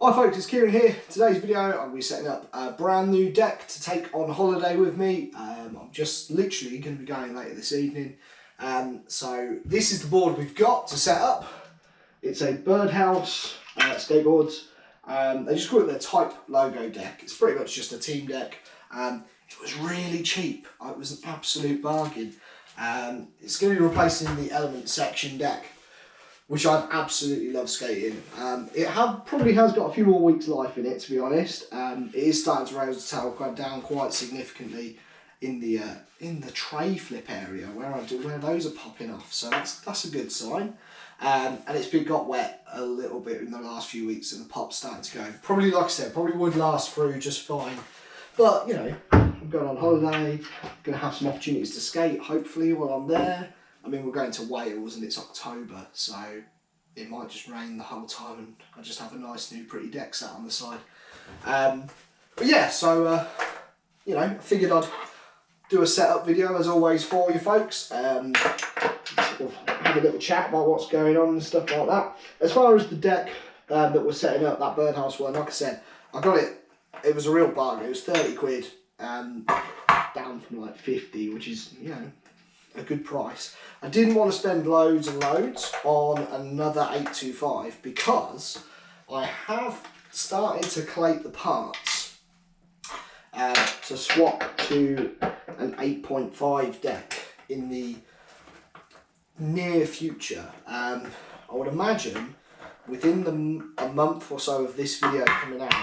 Hi folks, it's Kieran here. Today's video I'm going to be setting up a brand new deck to take on holiday with me. I'm just literally going to be going later this evening. So this is the board we've got to set up. It's a Birdhouse Skateboards. They just call it their Type logo deck. It's pretty much just a team deck. It was really cheap. It was an absolute bargain. It's going to be replacing the Element section deck, which I've absolutely loved skating. It probably has got a few more weeks life in it, to be honest. It is starting to raise the tail down quite significantly in the tray flip area where those are popping off. So that's a good sign. And it's got wet a little bit in the last few weeks, and the pop's starting to go. Probably, like I said, probably would last through just fine. But you know, I'm going on holiday. I'm going to have some opportunities to skate, hopefully, while I'm there. I mean, we're going to Wales and it's October, so it might just rain the whole time and I just have a nice new pretty deck set on the side. But yeah, so, you know, I figured I'd do a setup video as always for you folks. Sort of have a little chat about what's going on and stuff like that. As far as the deck that we're setting up, that Birdhouse one, like I said, I got it was a real bargain. It was 30 quid, down from like 50, which is, you know, a good price. I didn't want to spend loads and loads on another 825 because I have started to collate the parts to swap to an 8.5 deck in the near future. I would imagine within a month or so of this video coming out,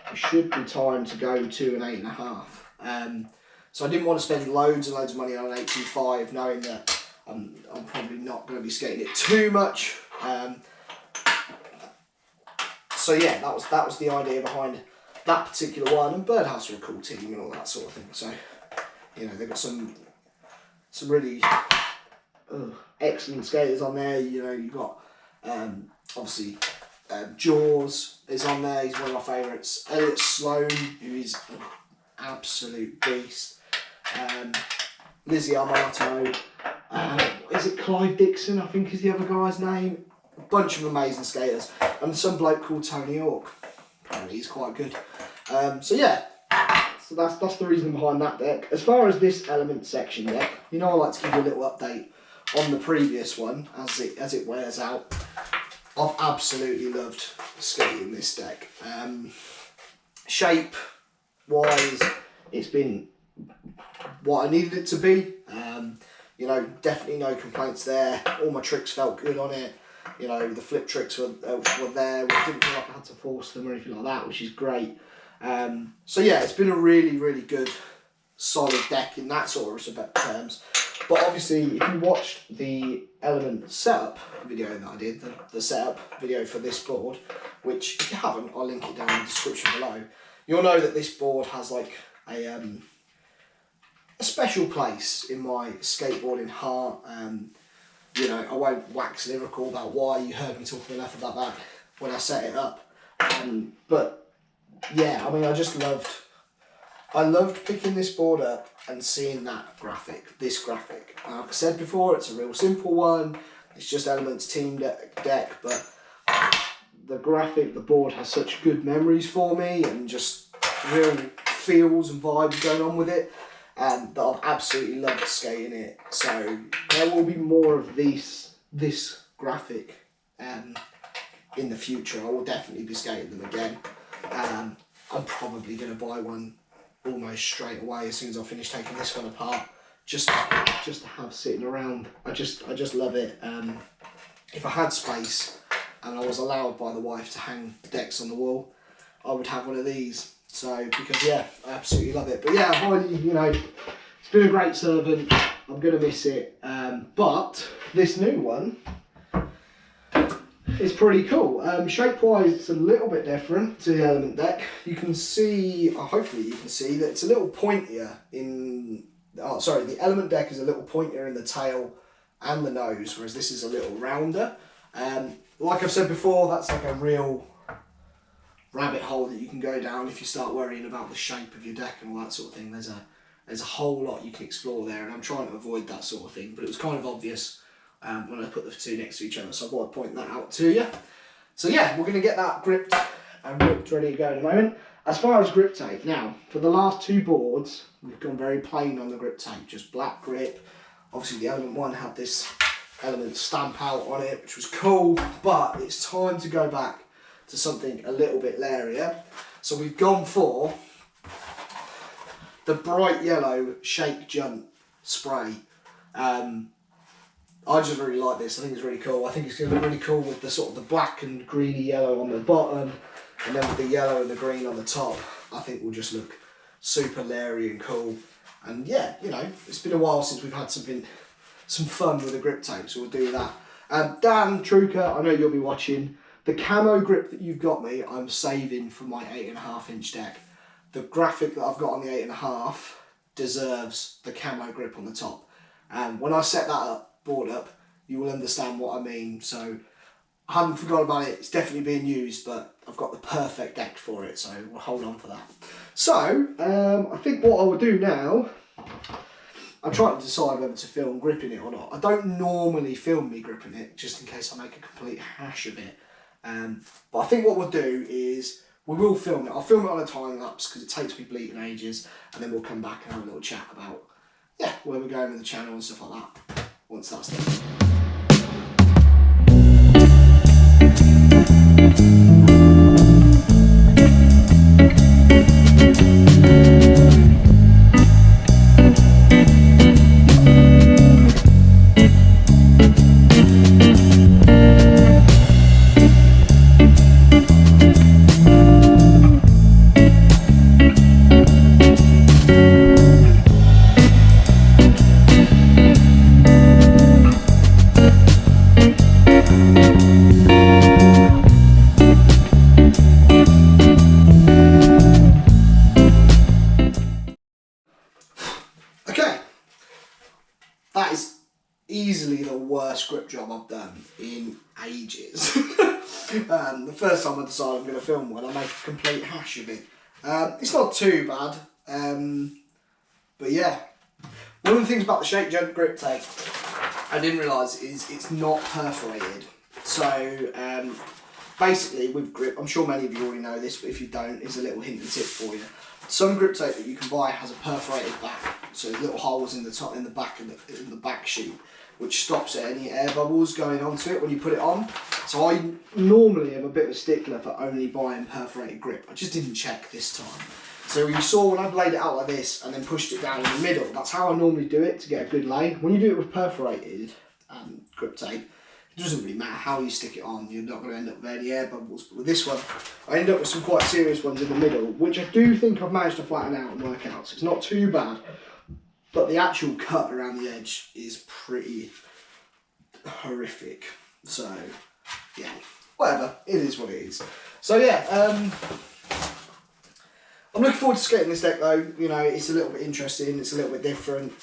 it should be time to go to an 8.5. So I didn't want to spend loads and loads of money on an 825, knowing that I'm probably not going to be skating it too much. So yeah, that was the idea behind that particular one. And Birdhouse are a cool team and all that sort of thing. So, you know, they've got some really excellent skaters on there. You know, you've got obviously Jaws is on there. He's one of my favourites. Elliot Sloan, who is an absolute beast. Lizzie Armato, is it Clive Dixon, I think is the other guy's name. A bunch of amazing skaters, and some bloke called Tony York. Apparently he's quite good. So yeah, so that's the reason behind that deck. As far as this Element section deck, you know, I like to give you a little update on the previous one as it wears out. I've absolutely loved skating this deck. Shape wise, it's been what I needed it to be. You know, definitely no complaints there. All my tricks felt good on it. You know, the flip tricks were there. I didn't feel like I had to force them or anything like that, which is great. So yeah, it's been a really, really good, solid deck in that sort of terms. But obviously, if you watched the Element setup video that I did, the setup video for this board, which if you haven't, I'll link it down in the description below, you'll know that this board has like a special place in my skateboarding heart. You know, I won't wax lyrical about why. You heard me talking enough about that when I set it up. But yeah, I mean, I loved picking this board up and seeing that graphic, this graphic. Like I said before, it's a real simple one. It's just Element's team deck, but the graphic, the board has such good memories for me and just real feels and vibes going on with it. That I've absolutely loved skating it. So there will be more of this graphic in the future. I will definitely be skating them again. I'm probably going to buy one almost straight away as soon as I finish taking this one apart, just to have sitting around. I just love it. If I had space and I was allowed by the wife to hang decks on the wall, I would have one of these. So, because yeah, I absolutely love it. But yeah, highly, you know, it's been a great servant. I'm going to miss it. But this new one is pretty cool. Shape-wise, it's a little bit different to the Element deck. You can see, hopefully you can see that it's a little pointier in, the Element deck is a little pointier in the tail and the nose, whereas this is a little rounder. Like I've said before, that's like a real rabbit hole that you can go down if you start worrying about the shape of your deck and all that sort of thing. There's a whole lot you can explore there, and I'm trying to avoid that sort of thing, but it was kind of obvious when I put the two next to each other, so I thought I'd point that out to you. So yeah, we're going to get that gripped and ripped, ready to go in a moment. As far as grip tape, now, for the last two boards, we've gone very plain on the grip tape, just black grip. Obviously the Element 1 had this Element stamp out on it, which was cool, but it's time to go back to something a little bit lairier. So we've gone for the bright yellow Shake Junt spray. I just really like this. I think it's really cool. I think it's going to look really cool with the sort of the black and greeny yellow on the bottom, and then with the yellow and the green on the top. I think will just look super leery and cool. And yeah, you know, it's been a while since we've had some fun with the grip tape, so we'll do that. Dan Truker, I know you'll be watching. The camo grip that you've got me, I'm saving for my 8.5 inch deck. The graphic that I've got on the 8.5 deserves the camo grip on the top. And when I set that board up, you will understand what I mean. So I haven't forgotten about it. It's definitely being used, but I've got the perfect deck for it, so we'll hold on for that. So I think what I will do now, I'm trying to decide whether to film gripping it or not. I don't normally film me gripping it, just in case I make a complete hash of it. But I think what we'll do is we will film it. I'll film it on a time lapse because it takes me bleeding ages, and then we'll come back and have a little chat about where we're going with the channel and stuff like that once that's done. That is easily the worst grip job I've done in ages. The first time I decided I'm going to film one, I make a complete hash of it. It's not too bad, but yeah. One of the things about the Shake Junt grip tape I didn't realise is it's not perforated. So basically with grip, I'm sure many of you already know this, but if you don't, here's a little hint and tip for you. Some grip tape that you can buy has a perforated back, so there's little holes in the top, in the back sheet, which stops any air bubbles going onto it when you put it on. So I normally am a bit of a stickler for only buying perforated grip. I just didn't check this time. So you saw when I laid it out like this and then pushed it down in the middle, that's how I normally do it to get a good lay. When you do it with perforated grip tape, it doesn't really matter how you stick it on, you're not going to end up with any air bubbles. But with this one, I end up with some quite serious ones in the middle, which I do think I've managed to flatten out and work out. So it's not too bad, but the actual cut around the edge is pretty horrific. So yeah, whatever, it is what it is. So yeah, I'm looking forward to skating this deck though. You know, it's a little bit interesting, it's a little bit different.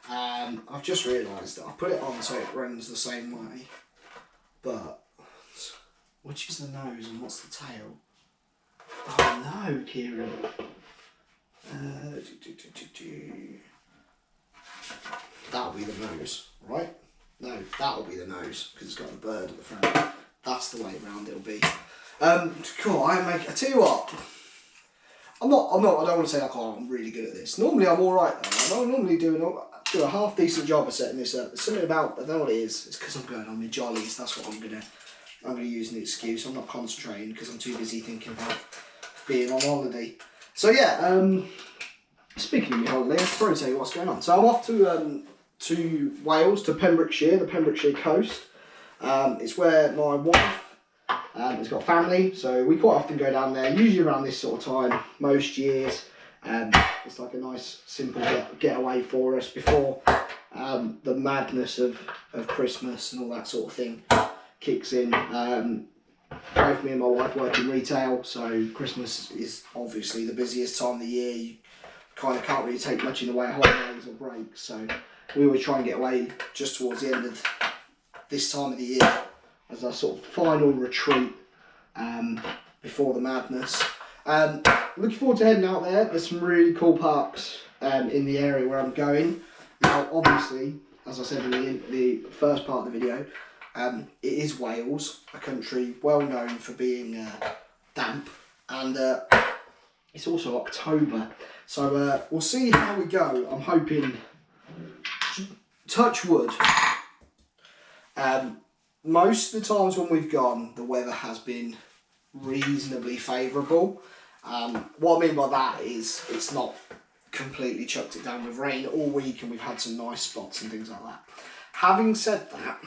I've just realised that I put it on so it runs the same way. But which is the nose and what's the tail? Oh no, Kieran. That'll be the nose, right? No, that'll be the nose because it's got the bird at the front. That's the way round it'll be. Cool. I tell you what. I don't want to say like, oh, I'm really good at this. Normally I'm all right though. I normally do a half decent job of setting this up. There's something about, I don't know what it is. It's because I'm going on my jollies. That's what I'm gonna use an excuse. I'm not concentrating because I'm too busy thinking about being on holiday. So yeah, speaking of my holiday, I'll probably tell you what's going on. So I'm off to Wales, to Pembrokeshire, the Pembrokeshire coast. It's where my wife has got family, so we quite often go down there, usually around this sort of time, most years. It's like a nice simple getaway for us before the madness of Christmas and all that sort of thing kicks in. Both me and my wife work in retail, so Christmas is obviously the busiest time of the year. You kind of can't really take much in the way of holidays or breaks, so we always try and get away just towards the end of this time of the year as our sort of final retreat before the madness. Looking forward to heading out there. There's some really cool parks in the area where I'm going. Now obviously, as I said in the first part of the video, it is Wales, a country well known for being damp and it's also October, so we'll see how we go. I'm hoping, touch wood, most of the times when we've gone, the weather has been reasonably favourable. What I mean by that is it's not completely chucked it down with rain all week, and we've had some nice spots and things like that. Having said that,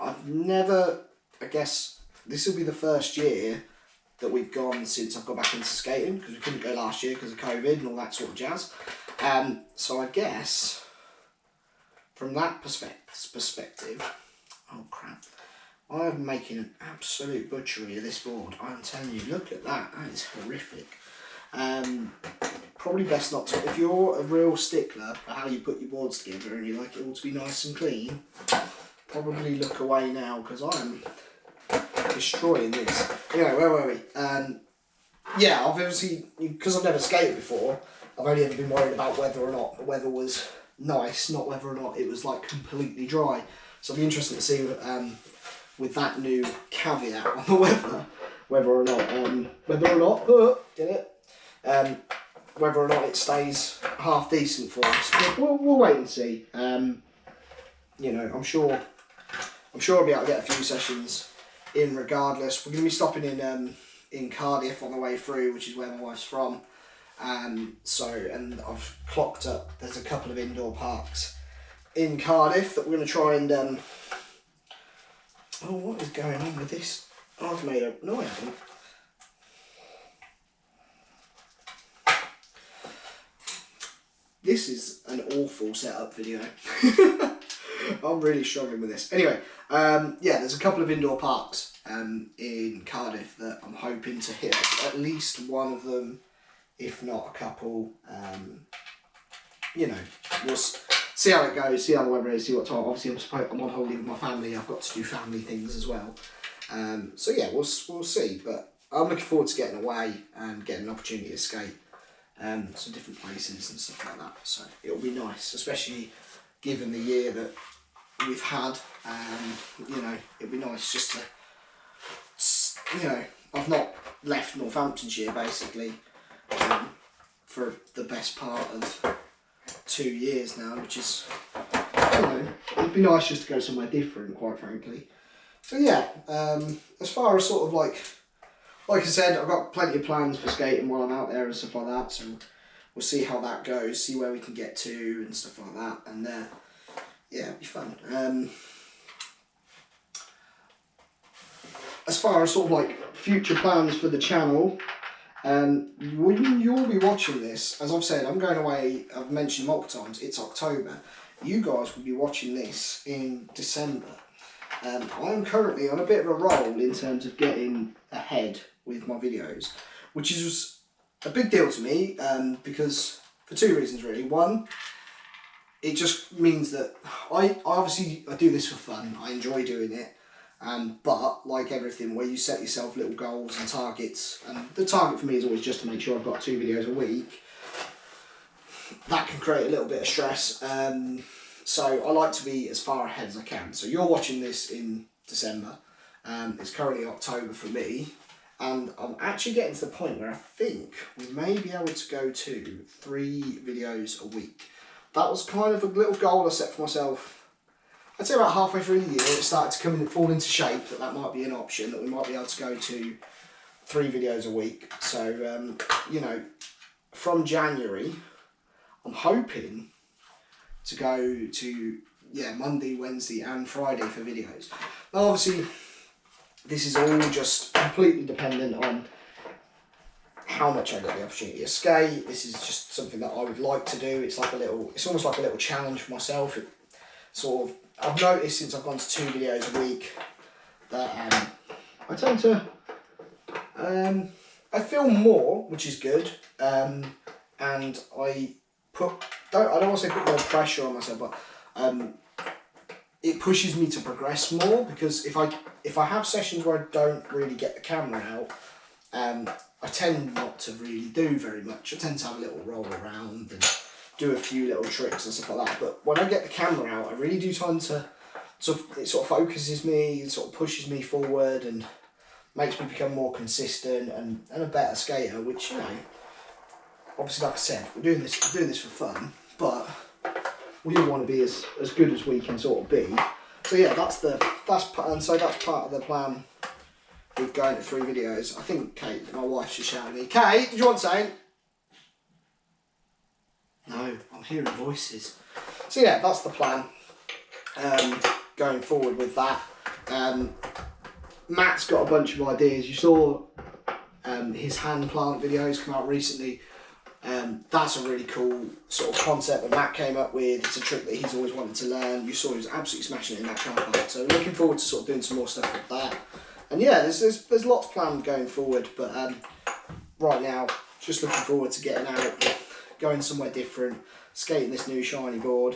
I've never, I guess this will be the first year that we've gone since I've got back into skating, because we couldn't go last year because of COVID and all that sort of jazz. So I guess from that perspective, oh crap, I'm making an absolute butchery of this board. I'm telling you, look at that, that is horrific. Probably best not to, if you're a real stickler for how you put your boards together and you like it all to be nice and clean, probably look away now, because I'm destroying this. Anyway, where were we? Yeah, I've obviously, because I've never skated before, I've only ever been worried about whether or not the weather was nice, not whether or not it was like completely dry. So it'll be interesting to see with that new caveat on the weather, whether or not whether or not it stays half decent for us. We'll wait and see. You know, I'm sure I'll be able to get a few sessions in regardless. We're going to be stopping in Cardiff on the way through, which is where my wife's from. And I've clocked up, there's a couple of indoor parks in Cardiff that we're going to try and oh, what is going on with this? I've made a, no I haven't. This is an awful setup video. I'm really struggling with this. Anyway, yeah, there's a couple of indoor parks in Cardiff that I'm hoping to hit at least one of them, if not a couple. You know, we'll see how it goes, see how the weather is, see what time. Obviously, I'm on holiday with my family. I've got to do family things as well. So yeah, we'll see. But I'm looking forward to getting away and getting an opportunity to skate some different places and stuff like that. So it'll be nice, especially given the year that we've had. You know, it'll be nice just to, you know, I've not left Northamptonshire basically for the best part of 2 years now, which is, you know, it'd be nice just to go somewhere different, quite frankly. So yeah, as far as sort of like I said, I've got plenty of plans for skating while I'm out there and stuff like that, so we'll see how that goes, see where we can get to and stuff like that, and yeah, it'll be fun. As far as sort of like future plans for the channel, when you'll be watching this, as I've said, I'm going away, I've mentioned multiple times, it's October. You guys will be watching this in December. I'm currently on a bit of a roll in terms of getting ahead with my videos, which is a big deal to me, because for two reasons really. One, it just means that I do this for fun, I enjoy doing it, but like everything where you set yourself little goals and targets, and the target for me is always just to make sure I've got 2 videos a week, that can create a little bit of stress. So I like to be as far ahead as I can. So you're watching this in December, it's currently October for me, and I'm actually getting to the point where I think we may be able to go to 3 videos a week. That was kind of a little goal I set for myself. I'd say about halfway through the year it started to come in and fall into shape that might be an option, that we might be able to go to 3 videos a week. So, you know, from January, I'm hoping to go to, yeah, Monday, Wednesday and Friday for videos. Now obviously this is all just completely dependent on how much I get the opportunity to skate. This is just something that I would like to do. It's almost like a little challenge for myself. It sort of, I've noticed since I've gone to 2 videos a week that I tend to, I film more, which is good, and I don't want to say put more pressure on myself, but it pushes me to progress more, because if I have sessions where I don't really get the camera out, I tend not to really do very much. I tend to have a little roll around and do a few little tricks and stuff like that. But when I get the camera out, I really do tend to, it sort of focuses me, it sort of pushes me forward, and makes me become more consistent and a better skater, which, you know, obviously, like I said, we're doing this for fun, but we all want to be as good as we can sort of be. So yeah, that's part of the plan with going to 3 videos. I think Kate, my wife's just shouting at me. Kate, did you want something? No, I'm hearing voices. So yeah, that's the plan. Going forward with that. Matt's got a bunch of ideas. You saw his hand plant videos come out recently. That's a really cool sort of concept that Matt came up with. It's a trick that he's always wanted to learn. You saw he was absolutely smashing it in that car park. So looking forward to sort of doing some more stuff with that. And yeah, there's lots planned going forward, but right now, just looking forward to getting out, going somewhere different, skating this new shiny board.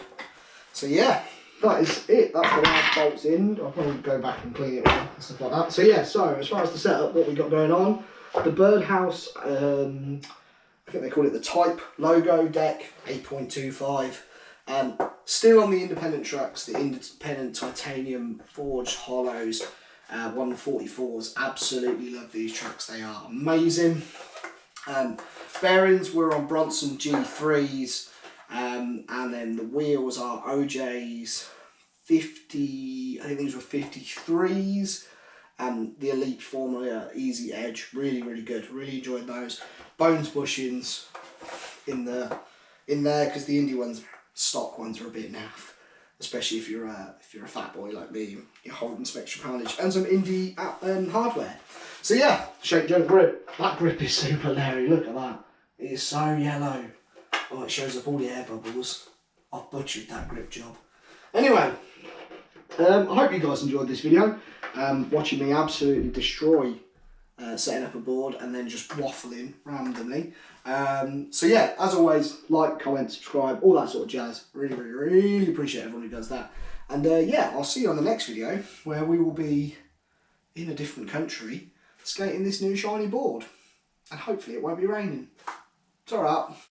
So yeah, that is it. That's the last bolts in. I'll probably go back and clean it up and stuff like that. So yeah, so as far as the setup, what we got going on, the Birdhouse, I think they call it the Type logo deck, 8.25. Still on the independent trucks, the independent titanium forged hollows, 144s. Absolutely love these trucks, they are amazing. Bearings were on Bronson G3s, and then the wheels are OJ's 50, I think these were 53s. The Elite Formula Easy Edge, really good, really enjoyed those. Bones bushings in there because the indie ones, stock ones, are a bit naff, especially if you're a fat boy like me. You're holding some extra poundage and some indie hardware. So yeah, Shake Junt grip. That grip is super leery. Look at that. It is so yellow. Oh, it shows up all the air bubbles. I've butchered that grip job. Anyway, I hope you guys enjoyed this video. Watching me absolutely destroy setting up a board and then just waffling randomly. So yeah, as always, like, comment, subscribe, all that sort of jazz. Really appreciate everyone who does that. And yeah, I'll see you on the next video where we will be in a different country skating this new shiny board. And hopefully it won't be raining. It's alright.